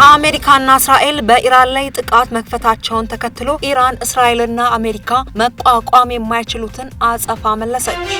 አሜሪካና እስራኤል በኢራን ላይ ጥቃት መክፈታቸውን ተከትሎ ኢራን እስራኤልና አሜሪካ መቋቋም የማይችሉትን አጸፋ መለሰች።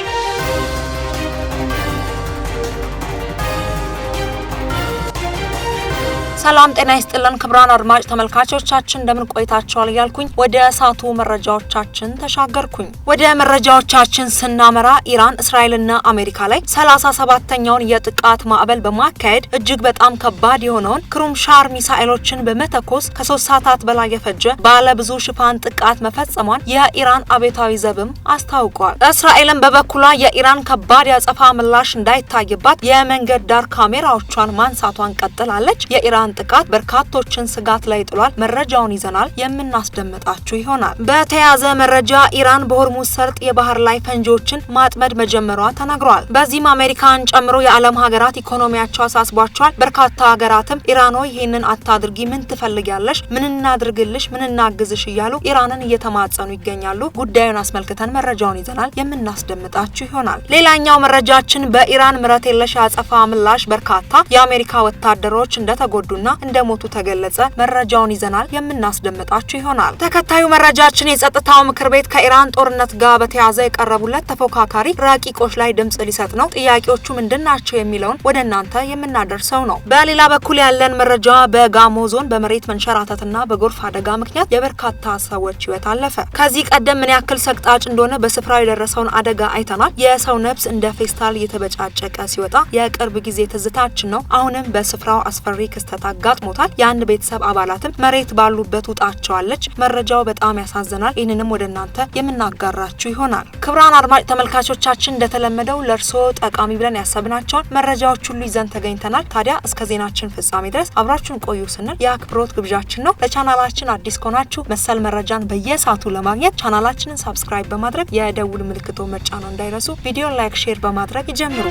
ሰላም ጤና ይስጥልን ክብራን አድማጭ ተመልካቾቻችን እንደምን ቆይታችኋል እያልኩኝ ወደ እሳቱ መረጃዎቻችን ተሻገርኩኝ። ወደ መረጃዎቻችን ስናመራ ኢራን እስራኤልና አሜሪካ ላይ 37ኛውን የጥቃት ማዕበል በማካሄድ እጅግ በጣም ከባድ የሆነውን ክሩምሻር ሚሳኤሎችን በመተኮስ ከ3 ሰዓታት በላይ የፈጀ ባለ ብዙ ሽፋን ጥቃት መፈጸሟን የኢራን አብዮታዊ ዘብም አስታውቋል። እስራኤልን በበኩሏ የኢራን ከባድ ያጸፋ ምላሽ እንዳይታይባት የመንገድ ዳር ካሜራዎቿን ማንሳቷን ቀጥላለች። የኢራን ጥቃት በርካቶችን ስጋት ላይ ጥሏል። መረጃውን ይዘናል የምናስደምጣችሁ ይሆናል። በተያያዘ መረጃ ኢራን በሆርሙዝ ሰርጥ የባህር ላይ ፈንጂዎችን ማጥመድ መጀመሯ ተነግሯል። በዚህም አሜሪካን ጨምሮ የዓለም ሀገራት ኢኮኖሚያቸው አሳስቧቸዋል። በርካታ ሀገራትም ኢራን ሆይ ይህንን አታድርጊ፣ ምን ትፈልጊያለሽ፣ ምን እናድርግልሽ፣ ምን እናግዝሽ እያሉ ኢራንን እየተማጸኑ ይገኛሉ። ጉዳዩን አስመልክተን መረጃውን ይዘናል የምናስደምጣችሁ ይሆናል። ሌላኛው መረጃችን በኢራን ምሕረት የለሽ አጸፋ ምላሽ በርካታ የአሜሪካ ወታደሮች እንደተጎዱና እንደሞቱ ተገለጸ። መረጃውን ይዘናል የምናስደምጣችሁ ይሆናል። ተከታዩ መረጃችን የጸጥታው ምክር ቤት ከኢራን ጦርነት ጋር በተያያዘ የቀረቡለት ተፎካካሪ ረቂቆች ላይ ድምጽ ሊሰጥ ነው። ጥያቄዎቹ ምንድናቸው የሚለውን ወደ እናንተ የምናደርሰው ነው። በሌላ በኩል ያለን መረጃ በጋሞ ዞን በመሬት መንሸራተትና በጎርፍ አደጋ ምክንያት የበርካታ ሰዎች ሕይወት አለፈ። ከዚህ ቀደም ምን ያክል ሰቅጣጭ እንደሆነ በስፍራው የደረሰውን አደጋ አይተናል። የሰው ነፍስ እንደ ፌስታል እየተበጫጨቀ ሲወጣ የቅርብ ጊዜ ትዝታችን ነው። አሁንም በስፍራው አስፈሪ ክስተት አጋጥሞታል። የአንድ ቤተሰብ አባላትም መሬት ባሉበት ውጣቸዋለች። መረጃው በጣም ያሳዝናል። ይህንንም ወደ እናንተ የምናጋራችሁ ይሆናል። ክብራን አድማጭ ተመልካቾቻችን እንደተለመደው ለእርሶ ጠቃሚ ብለን ያሰብናቸውን መረጃዎች ሁሉ ይዘን ተገኝተናል። ታዲያ እስከ ዜናችን ፍጻሜ ድረስ አብራችሁን ቆዩ ስንል የአክብሮት ግብዣችን ነው። ለቻናላችን አዲስ ከሆናችሁ መሰል መረጃን በየሰዓቱ ለማግኘት ቻናላችንን ሳብስክራይብ በማድረግ የደውል ምልክቶ መጫን እንዳይረሱ። ቪዲዮ ላይክ፣ ሼር በማድረግ ይጀምሩ።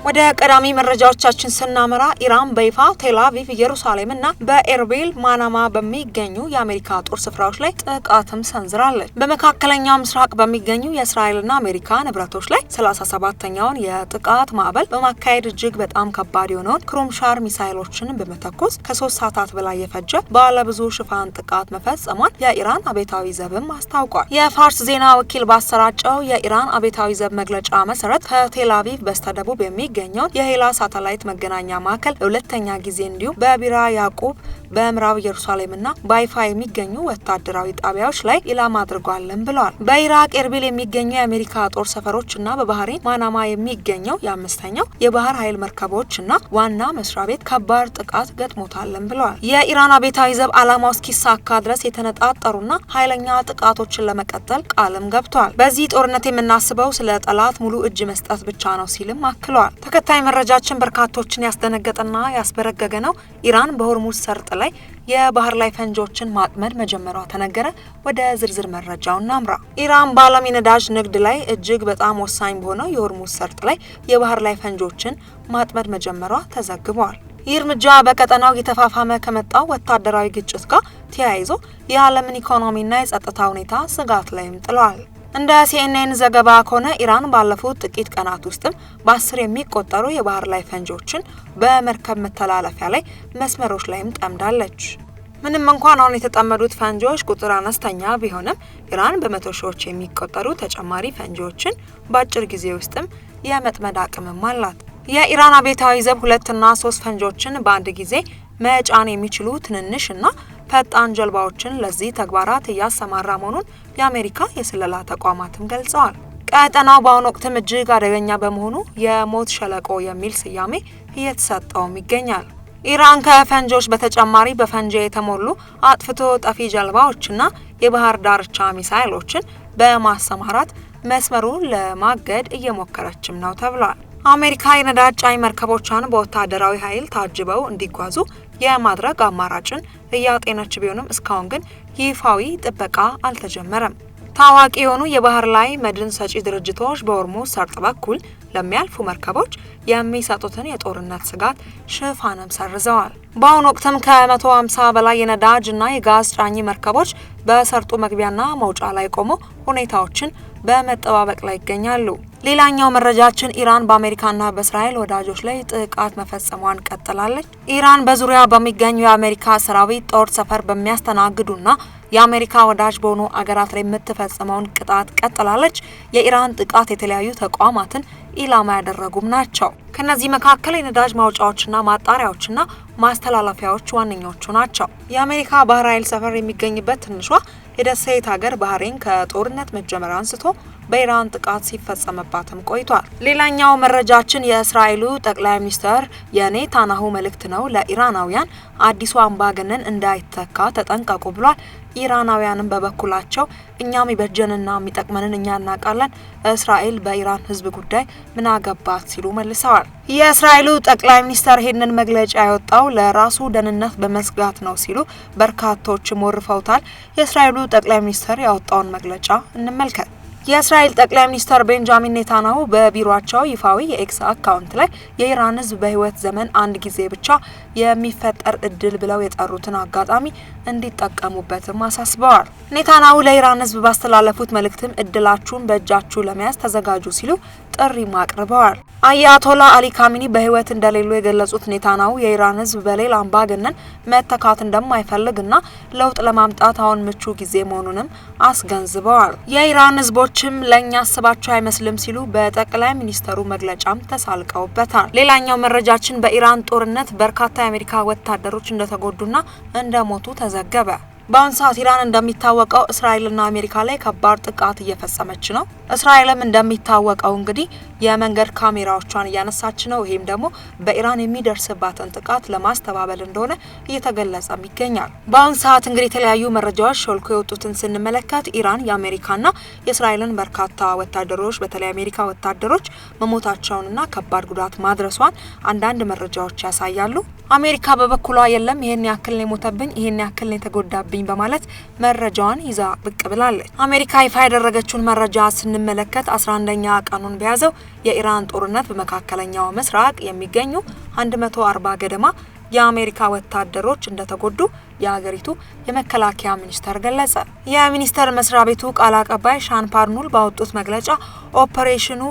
ወደ ቀዳሚ መረጃዎቻችን ስናመራ ኢራን በይፋ ቴልአቪቭ፣ ኢየሩሳሌም እና በኤርቢል ማናማ በሚገኙ የአሜሪካ ጦር ስፍራዎች ላይ ጥቃትም ሰንዝራለች። በመካከለኛው ምስራቅ በሚገኙ የእስራኤልና አሜሪካ ንብረቶች ላይ 37ኛውን የጥቃት ማዕበል በማካሄድ እጅግ በጣም ከባድ የሆነውን ክሩምሻር ሚሳኤሎችን በመተኮስ ከ3 ሰዓታት በላይ የፈጀ ባለብዙ ሽፋን ጥቃት መፈጸሟን የኢራን አብዮታዊ ዘብም አስታውቋል። የፋርስ ዜና ወኪል ባሰራጨው የኢራን አብዮታዊ ዘብ መግለጫ መሰረት ከቴልአቪቭ በስተደቡብ የሚገኘው የሄላ ሳተላይት መገናኛ ማዕከል ለሁለተኛ ጊዜ እንዲሁም በቢራ ያዕቆብ በምዕራብ ኢየሩሳሌምና በይፋ የሚገኙ ወታደራዊ ጣቢያዎች ላይ ኢላማ አድርጓልም ብለዋል። በኢራቅ ኤርቢል የሚገኙ የአሜሪካ ጦር ሰፈሮችና በባህሬን ማናማ የሚገኘው የ5ኛው የባህር ኃይል መርከቦችና ዋና መስሪያ ቤት ከባድ ጥቃት ገጥሞታልም ብለዋል። የኢራን አብዮታዊ ዘብ ዓላማው እስኪሳካ ድረስ የተነጣጠሩና ኃይለኛ ጥቃቶችን ለመቀጠል ቃልም ገብቷል። በዚህ ጦርነት የምናስበው ስለ ጠላት ሙሉ እጅ መስጠት ብቻ ነው ሲልም አክለዋል። ተከታይ መረጃችን በርካቶችን ያስደነገጠና ያስበረገገ ነው። ኢራን በሆርሙዝ ሰርጥ ላይ የባህር ላይ ፈንጂዎችን ማጥመድ መጀመሯ ተነገረ። ወደ ዝርዝር መረጃው እናምራ። ኢራን በዓለም የነዳጅ ንግድ ላይ እጅግ በጣም ወሳኝ በሆነው የሆርሙዝ ሰርጥ ላይ የባህር ላይ ፈንጂዎችን ማጥመድ መጀመሯ ተዘግቧል። ይህ እርምጃ በቀጠናው የተፋፋመ ከመጣው ወታደራዊ ግጭት ጋር ተያይዞ የዓለምን ኢኮኖሚና የጸጥታ ሁኔታ ስጋት ላይም ጥሏል። እንደ ሲኤንኤን ዘገባ ከሆነ ኢራን ባለፉት ጥቂት ቀናት ውስጥም በ10 የሚቆጠሩ የባህር ላይ ፈንጂዎችን በመርከብ መተላለፊያ ላይ መስመሮች ላይም ጠምዳለች። ምንም እንኳን አሁን የተጠመዱት ፈንጂዎች ቁጥር አነስተኛ ቢሆንም ኢራን በመቶ ሺዎች የሚቆጠሩ ተጨማሪ ፈንጂዎችን በአጭር ጊዜ ውስጥም የመጥመድ አቅምም አላት። የኢራን አብዮታዊ ዘብ 2 እና 3 ፈንጂዎችን በአንድ ጊዜ መጫን የሚችሉ ትንንሽና ፈጣን ጀልባዎችን ለዚህ ተግባራት እያሰማራ መሆኑን የአሜሪካ የስለላ ተቋማትም ገልጸዋል። ቀጠናው በአሁኑ ወቅትም እጅግ አደገኛ በመሆኑ የሞት ሸለቆ የሚል ስያሜ እየተሰጠውም ይገኛል። ኢራን ከፈንጂዎች በተጨማሪ በፈንጂ የተሞሉ አጥፍቶ ጠፊ ጀልባዎችና የባህር ዳርቻ ሚሳኤሎችን በማሰማራት መስመሩን ለማገድ እየሞከረችም ነው ተብሏል። አሜሪካ የነዳጅ ጫኝ መርከቦቿን በወታደራዊ ኃይል ታጅበው እንዲጓዙ የማድረግ አማራጭን እያጤነች ቢሆንም እስካሁን ግን ይፋዊ ጥበቃ አልተጀመረም። ታዋቂ የሆኑ የባህር ላይ መድን ሰጪ ድርጅቶች በሆርሙዝ ሰርጥ በኩል ለሚያልፉ መርከቦች የሚሰጡትን የጦርነት ስጋት ሽፋንም ሰርዘዋል። በአሁኑ ወቅትም ከ150 በላይ የነዳጅ እና የጋዝ ጫኝ መርከቦች በሰርጡ መግቢያና መውጫ ላይ ቆመው ሁኔታዎችን በመጠባበቅ ላይ ይገኛሉ። ሌላኛው መረጃችን ኢራን በአሜሪካና በእስራኤል ወዳጆች ላይ ጥቃት መፈጸሟን ቀጥላለች። ኢራን በዙሪያ በሚገኙ የአሜሪካ ሰራዊት ጦር ሰፈር በሚያስተናግዱና የአሜሪካ ወዳጅ በሆኑ አገራት ላይ የምትፈጽመውን ቅጣት ቀጥላለች። የኢራን ጥቃት የተለያዩ ተቋማትን ኢላማ ያደረጉም ናቸው። ከነዚህ መካከል የነዳጅ ማውጫዎችና ማጣሪያዎችና ማስተላለፊያዎች ዋነኞቹ ናቸው። የአሜሪካ ባህር ኃይል ሰፈር የሚገኝበት ትንሿ የደሴት ሀገር ባህሬን ከጦርነት መጀመር አንስቶ በኢራን ጥቃት ሲፈጸምባትም ቆይቷል። ሌላኛው መረጃችን የእስራኤሉ ጠቅላይ ሚኒስትር የኔታንያሁ መልእክት ነው። ለኢራናውያን አዲሱ አምባገነን እንዳይተካ ተጠንቀቁ ብሏል። ኢራናውያንም በበኩላቸው እኛም ይበጀንና የሚጠቅመንን እኛ እናውቃለን፣ እስራኤል በኢራን ሕዝብ ጉዳይ ምን አገባት ሲሉ መልሰዋል። የእስራኤሉ ጠቅላይ ሚኒስትር ይህንን መግለጫ ያወጣው ለራሱ ደህንነት በመስጋት ነው ሲሉ በርካቶችም ወርፈውታል። የእስራኤሉ ጠቅላይ ሚኒስትር ያወጣውን መግለጫ እንመልከት። የእስራኤል ጠቅላይ ሚኒስትር ቤንጃሚን ኔታንያሁ በቢሮአቸው ይፋዊ የኤክስ አካውንት ላይ የኢራን ህዝብ በህይወት ዘመን አንድ ጊዜ ብቻ የሚፈጠር እድል ብለው የጠሩትን አጋጣሚ እንዲጠቀሙበትም አሳስበዋል። ኔታንያሁ ለኢራን ህዝብ ባስተላለፉት መልእክትም እድላችሁን በእጃችሁ ለመያዝ ተዘጋጁ ሲሉ ጥሪም አቅርበዋል። አያቶላ አሊ ካሚኒ በህይወት እንደሌሉ የገለጹት ኔታንያሁ የኢራን ህዝብ በሌላ አምባገነን መተካት እንደማይፈልግና ለውጥ ለማምጣት አሁን ምቹ ጊዜ መሆኑንም አስገንዝበዋል። የኢራን ህዝቦችም ለኛ አስባቸው አይመስልም ሲሉ በጠቅላይ ሚኒስተሩ መግለጫም ተሳልቀውበታል። ሌላኛው መረጃችን በኢራን ጦርነት በርካታ የአሜሪካ ወታደሮች እንደተጎዱና እንደሞቱ ተዘገበ። በአሁኑ ሰዓት ኢራን እንደሚታወቀው እስራኤልና አሜሪካ ላይ ከባድ ጥቃት እየፈጸመች ነው። እስራኤልም እንደሚታወቀው እንግዲህ የመንገድ ካሜራዎቿን እያነሳች ነው። ይሄም ደግሞ በኢራን የሚደርስባትን ጥቃት ለማስተባበል እንደሆነ እየተገለጸም ይገኛል። በአሁኑ ሰዓት እንግዲህ የተለያዩ መረጃዎች ሾልኮ የወጡትን ስንመለከት ኢራን የአሜሪካና የእስራኤልን በርካታ ወታደሮች በተለይ አሜሪካ ወታደሮች መሞታቸውንና ከባድ ጉዳት ማድረሷን አንዳንድ መረጃዎች ያሳያሉ። አሜሪካ በበኩሏ የለም ይሄን ያክል ነው የሞተብኝ፣ ይሄን ያክል ነው የተጎዳብኝ በማለት መረጃዋን ይዛ ብቅ ብላለች። አሜሪካ ይፋ ያደረገችውን መረጃ ስንመለከት 11ኛ ቀኑን በያዘው የኢራን ጦርነት በመካከለኛው ምስራቅ የሚገኙ 140 ገደማ የአሜሪካ ወታደሮች እንደተጎዱ የሀገሪቱ የመከላከያ ሚኒስቴር ገለጸ። የሚኒስቴር መስሪያ ቤቱ ቃል አቀባይ ሻን ፓርኑል ባወጡት መግለጫ ኦፕሬሽኑ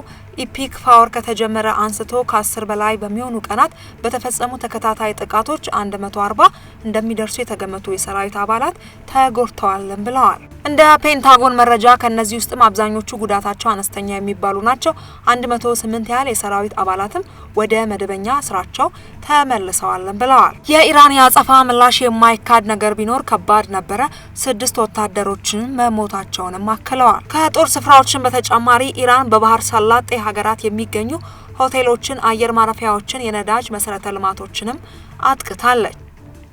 ኢፒክ ፓወር ከተጀመረ አንስቶ ከ10 በላይ በሚሆኑ ቀናት በተፈጸሙ ተከታታይ ጥቃቶች 140 እንደሚደርሱ የተገመቱ የሰራዊት አባላት ተጎድተዋልም ብለዋል። እንደ ፔንታጎን መረጃ ከነዚህ ውስጥም አብዛኞቹ ጉዳታቸው አነስተኛ የሚባሉ ናቸው። 108 ያህል የሰራዊት አባላትም ወደ መደበኛ ስራቸው ተመልሰዋልም ብለዋል። የኢራን የአጸፋ ምላሽ የማይካድ ነገር ቢኖር ከባድ ነበረ፣ 6 ወታደሮችን መሞታቸውንም አክለዋል። ከጦር ስፍራዎችን በተጨማሪ ኢራን በባህር ሰላጤ ሀገራት የሚገኙ ሆቴሎችን፣ አየር ማረፊያዎችን፣ የነዳጅ መሰረተ ልማቶችንም አጥቅታለች።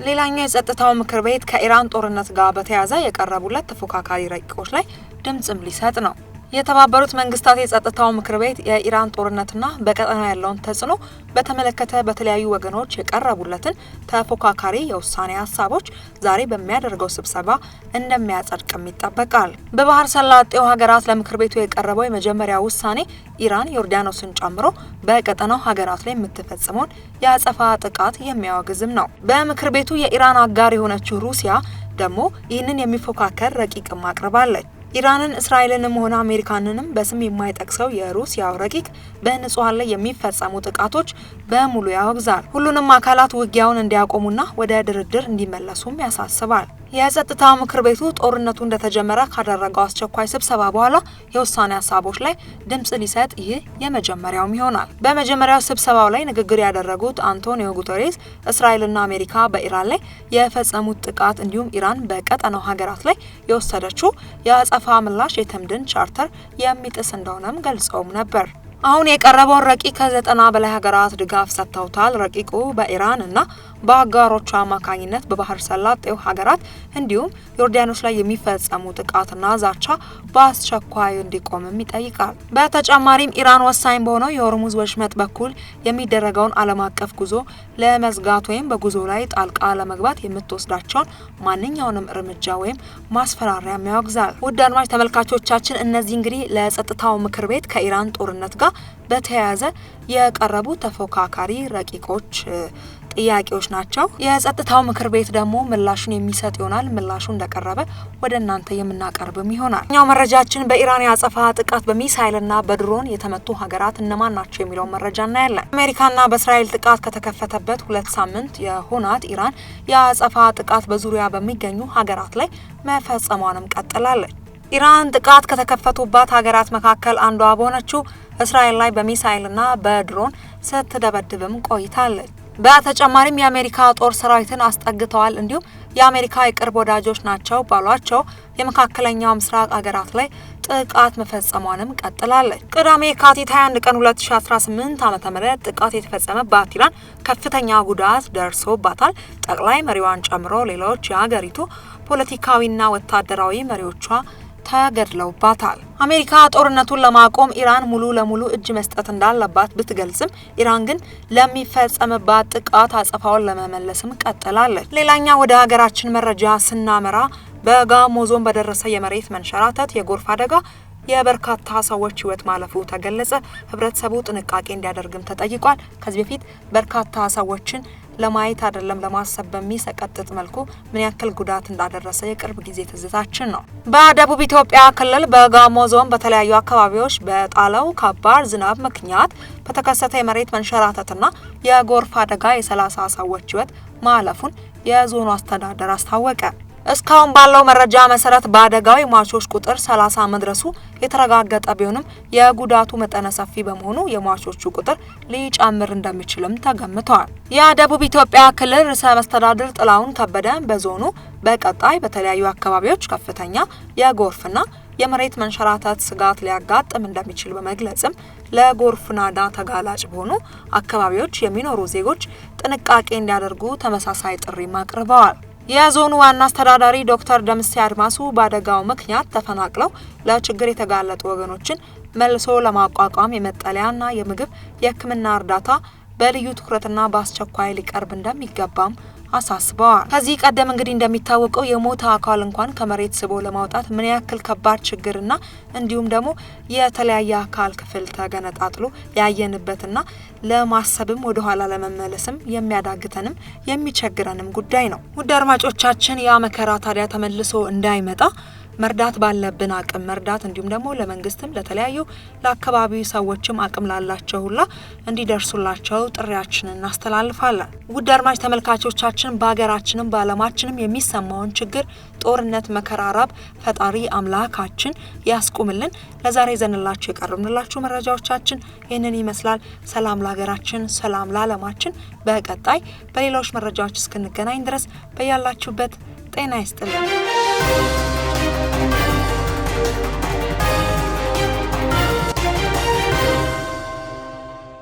ሌላኛው የጸጥታው ምክር ቤት ከኢራን ጦርነት ጋር በተያያዘ የቀረቡለት ተፎካካሪ ረቂቆች ላይ ድምጽም ሊሰጥ ነው። የተባበሩት መንግስታት የጸጥታው ምክር ቤት የኢራን ጦርነትና በቀጠናው ያለውን ተጽዕኖ በተመለከተ በተለያዩ ወገኖች የቀረቡለትን ተፎካካሪ የውሳኔ ሀሳቦች ዛሬ በሚያደርገው ስብሰባ እንደሚያጸድቅም ይጠበቃል። በባህር ሰላጤው ሀገራት ለምክር ቤቱ የቀረበው የመጀመሪያው ውሳኔ ኢራን ዮርዳኖስን ጨምሮ በቀጠናው ሀገራት ላይ የምትፈጽመውን የአጸፋ ጥቃት የሚያወግዝም ነው። በምክር ቤቱ የኢራን አጋር የሆነችው ሩሲያ ደግሞ ይህንን የሚፎካከር ረቂቅም አቅርባለች። ኢራንን እስራኤልንም ሆነ አሜሪካንንም በስም የማይጠቅሰው የሩሲያው ረቂቅ በንጹሃን ላይ የሚፈጸሙ ጥቃቶች በሙሉ ያወግዛል። ሁሉንም አካላት ውጊያውን እንዲያቆሙና ወደ ድርድር እንዲመለሱም ያሳስባል። የጸጥታ ምክር ቤቱ ጦርነቱ እንደተጀመረ ካደረገው አስቸኳይ ስብሰባ በኋላ የውሳኔ ሀሳቦች ላይ ድምጽ ሊሰጥ ይህ የመጀመሪያውም ይሆናል። በመጀመሪያው ስብሰባው ላይ ንግግር ያደረጉት አንቶኒዮ ጉተሬስ እስራኤልና አሜሪካ በኢራን ላይ የፈጸሙት ጥቃት እንዲሁም ኢራን በቀጠናው ሀገራት ላይ የወሰደችው የአጸፋ ምላሽ የተምድን ቻርተር የሚጥስ እንደሆነም ገልጸውም ነበር። አሁን የቀረበውን ረቂቅ ከ90 በላይ ሀገራት ድጋፍ ሰጥተውታል። ረቂቁ በኢራን እና በአጋሮቹ አማካኝነት በባህር ሰላጤው ሀገራት እንዲሁም ዮርዳኖስ ላይ የሚፈጸሙ ጥቃትና ዛቻ በአስቸኳይ እንዲቆምም ይጠይቃል። በተጨማሪም ኢራን ወሳኝ በሆነው የሆርሙዝ ወሽመጥ በኩል የሚደረገውን ዓለም አቀፍ ጉዞ ለመዝጋት ወይም በጉዞ ላይ ጣልቃ ለመግባት የምትወስዳቸውን ማንኛውንም እርምጃ ወይም ማስፈራሪያም ያወግዛል። ውድ አድማጭ ተመልካቾቻችን እነዚህ እንግዲህ ለጸጥታው ምክር ቤት ከኢራን ጦርነት ጋር በተያያዘ የቀረቡ ተፎካካሪ ረቂቆች ጥያቄዎች ናቸው። የጸጥታው ምክር ቤት ደግሞ ምላሹን የሚሰጥ ይሆናል። ምላሹ እንደቀረበ ወደ እናንተ የምናቀርብም ይሆናል። ኛው መረጃችን በኢራን ያጸፋ ጥቃት በሚሳይልና በድሮን የተመቱ ሀገራት እነማን ናቸው የሚለውን መረጃ እናያለን። አሜሪካና በእስራኤል ጥቃት ከተከፈተበት 2 ሳምንት የሆናት ኢራን ያጸፋ ጥቃት በዙሪያ በሚገኙ ሀገራት ላይ መፈጸሟንም ቀጥላለች። ኢራን ጥቃት ከተከፈቱባት ሀገራት መካከል አንዷ በሆነችው እስራኤል ላይ በሚሳይልና በድሮን ስትደበድብም ቆይታለች። በተጨማሪም የአሜሪካ ጦር ሰራዊትን አስጠግተዋል። እንዲሁም የአሜሪካ የቅርብ ወዳጆች ናቸው ባሏቸው የመካከለኛው ምስራቅ ሀገራት ላይ ጥቃት መፈጸሟንም ቀጥላለች። ቅዳሜ የካቲት 21 ቀን 2018 ዓ.ም ጥቃት የተፈጸመባት ኢራን ከፍተኛ ጉዳት ደርሶባታል። ጠቅላይ መሪዋን ጨምሮ ሌሎች የሀገሪቱ ፖለቲካዊና ወታደራዊ መሪዎቿ ተገድለውባታል። አሜሪካ ጦርነቱን ለማቆም ኢራን ሙሉ ለሙሉ እጅ መስጠት እንዳለባት ብትገልጽም ኢራን ግን ለሚፈጸምባት ጥቃት አጸፋውን ለመመለስም ቀጥላለች። ሌላኛው ወደ ሀገራችን መረጃ ስናመራ በጋሞ ዞን በደረሰ የመሬት መንሸራተት የጎርፍ አደጋ የበርካታ ሰዎች ህይወት ማለፉ ተገለጸ። ህብረተሰቡ ጥንቃቄ እንዲያደርግም ተጠይቋል። ከዚህ በፊት በርካታ ሰዎችን ለማየት አይደለም ለማሰብ በሚሰቀጥጥ መልኩ ምን ያክል ጉዳት እንዳደረሰ የቅርብ ጊዜ ትዝታችን ነው። በደቡብ ኢትዮጵያ ክልል በጋሞ ዞን በተለያዩ አካባቢዎች በጣለው ከባድ ዝናብ ምክንያት በተከሰተ የመሬት መንሸራተትና የጎርፍ አደጋ የ30 ሰዎች ህይወት ማለፉን የዞኑ አስተዳደር አስታወቀ። እስካሁን ባለው መረጃ መሰረት በአደጋው የሟቾች ቁጥር 30 መድረሱ የተረጋገጠ ቢሆንም የጉዳቱ መጠነ ሰፊ በመሆኑ የሟቾቹ ቁጥር ሊጨምር እንደሚችልም ተገምቷል። የደቡብ ኢትዮጵያ ክልል ርዕሰ መስተዳድር ጥላሁን ከበደ በዞኑ በቀጣይ በተለያዩ አካባቢዎች ከፍተኛ የጎርፍና የመሬት መንሸራተት ስጋት ሊያጋጥም እንደሚችል በመግለጽም ለጎርፍ ናዳ ተጋላጭ በሆኑ አካባቢዎች የሚኖሩ ዜጎች ጥንቃቄ እንዲያደርጉ ተመሳሳይ ጥሪ አቅርበዋል። የዞኑ ዋና አስተዳዳሪ ዶክተር ደምሴ አድማሱ በአደጋው ምክንያት ተፈናቅለው ለችግር የተጋለጡ ወገኖችን መልሶ ለማቋቋም የመጠለያና የምግብ የሕክምና እርዳታ በልዩ ትኩረትና በአስቸኳይ ሊቀርብ እንደሚገባም አሳስበዋል። ከዚህ ቀደም እንግዲህ እንደሚታወቀው የሞተ አካል እንኳን ከመሬት ስቦ ለማውጣት ምን ያክል ከባድ ችግርና እንዲሁም ደግሞ የተለያየ አካል ክፍል ተገነጣጥሎ ያየንበትና ለማሰብም ወደ ኋላ ለመመለስም የሚያዳግተንም የሚቸግረንም ጉዳይ ነው። ውድ አድማጮቻችን ያ መከራ ታዲያ ተመልሶ እንዳይመጣ መርዳት ባለብን አቅም መርዳት እንዲሁም ደግሞ ለመንግስትም ለተለያዩ ለአካባቢው ሰዎችም አቅም ላላቸው ሁላ እንዲደርሱላቸው ጥሪያችንን እናስተላልፋለን። ውድ አድማጭ ተመልካቾቻችን በሀገራችንም በዓለማችንም የሚሰማውን ችግር፣ ጦርነት፣ መከራ፣ ራብ ፈጣሪ አምላካችን ያስቁምልን። ለዛሬ ዘንላችሁ የቀረብንላችሁ መረጃዎቻችን ይህንን ይመስላል። ሰላም ለሀገራችን፣ ሰላም ለዓለማችን። በቀጣይ በሌሎች መረጃዎች እስክንገናኝ ድረስ በያላችሁበት ጤና ይስጥልን።